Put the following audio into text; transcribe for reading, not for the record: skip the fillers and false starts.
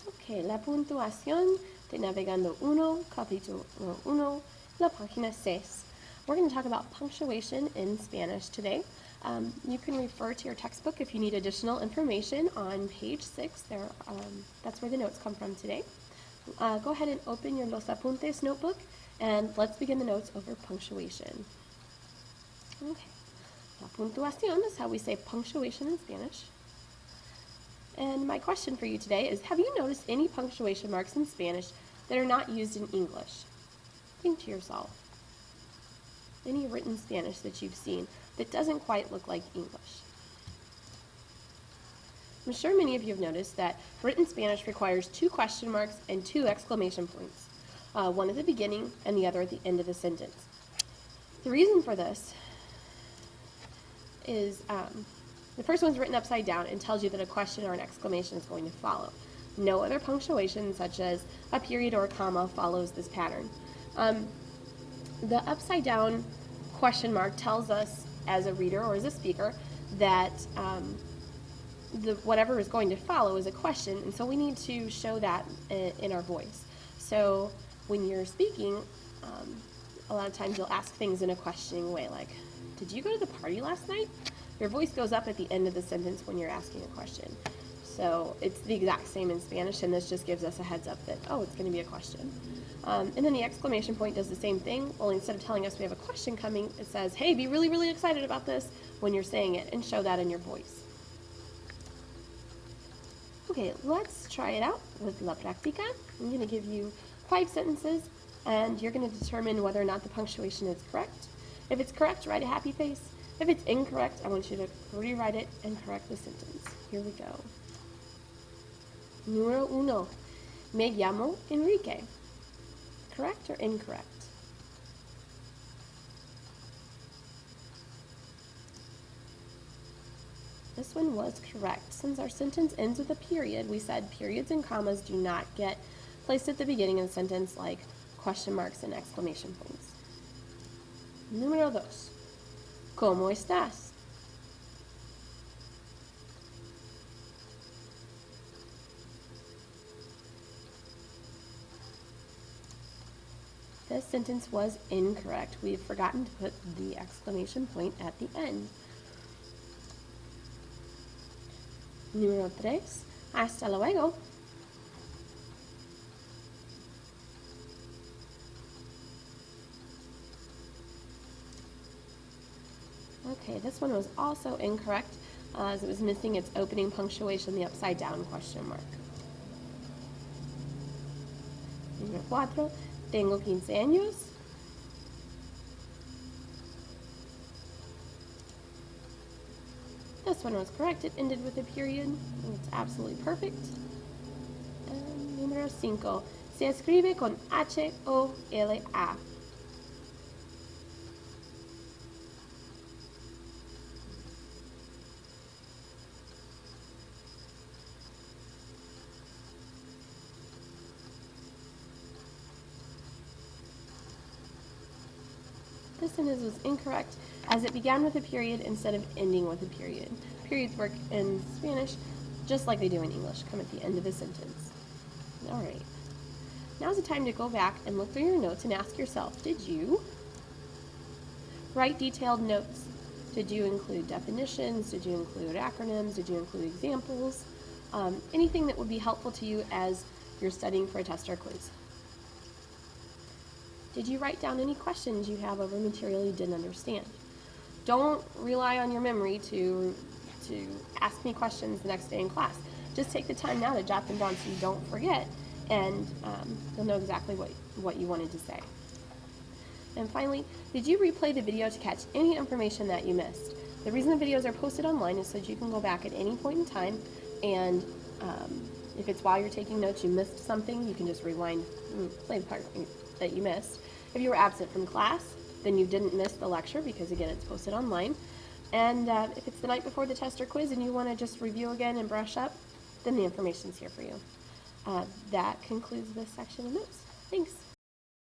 Ok, la puntuación de Navegando 1, capítulo 1, la página 6. We're going to talk about punctuation in Spanish today. You can refer to your textbook if you need additional information on page 6. That's where the notes come from today. Go ahead and open your Los Apuntes notebook, and let's begin the notes over punctuation. Okay, la puntuación is how we say punctuation in Spanish. And my question for you today is, have you noticed any punctuation marks in Spanish that are not used in English? Think to yourself. Any written Spanish that you've seen that doesn't quite look like English? I'm sure many of you have noticed that written Spanish requires 2 question marks and 2 exclamation points, one at the beginning and the other at the end of the sentence. The reason for this is the first one's written upside down and tells you that a question or an exclamation is going to follow. No other punctuation, such as a period or a comma, follows this pattern. The upside down question mark tells us as a reader or as a speaker that whatever is going to follow is a question, and so we need to show that in our voice. So when you're speaking, a lot of times you'll ask things in a questioning way, like, did you go to the party last night? Your voice goes up at the end of the sentence when you're asking a question. So it's the exact same in Spanish, and this just gives us a heads up that, oh, it's going to be a question. And then the exclamation point does the same thing. Only instead of telling us we have a question coming, it says, hey, be really, really excited about this when you're saying it, and show that in your voice. Okay, let's try it out with La Práctica. I'm going to give you 5 sentences, and you're going to determine whether or not the punctuation is correct. If it's correct, write a happy face. If it's incorrect, I want you to rewrite it and correct the sentence. Here we go. Número 1. Me llamo Enrique. Correct or incorrect? This one was correct. Since our sentence ends with a period, we said periods and commas do not get placed at the beginning of the sentence like question marks and exclamation points. Número 2. ¿Cómo estás? This sentence was incorrect. We've forgotten to put the exclamation point at the end. Número 3. Hasta luego. Okay, this one was also incorrect as it was missing its opening punctuation, the upside down question mark. Número 4. Tengo 15 años. This one was correct. It ended with a period. It's absolutely perfect. And número 5. Se escribe con H-O-L-A. This sentence was incorrect as it began with a period instead of ending with a period. Periods work in Spanish just like they do in English, come at the end of a sentence. All right. Now's the time to go back and look through your notes and ask yourself, did you write detailed notes? Did you include definitions? Did you include acronyms? Did you include examples? Anything that would be helpful to you as you're studying for a test or quiz. Did you write down any questions you have over material you didn't understand? Don't rely on your memory to ask me questions the next day in class. Just take the time now to jot them down so you don't forget, and you'll know exactly what you wanted to say. And finally, did you replay the video to catch any information that you missed? The reason the videos are posted online is so that you can go back at any point in time, and if it's while you're taking notes you missed something, you can just rewind and play the part that you missed. If you were absent from class, then you didn't miss the lecture because, again, it's posted online. And if it's the night before the test or quiz and you want to just review again and brush up, then the information's here for you. That concludes this section of notes. Thanks.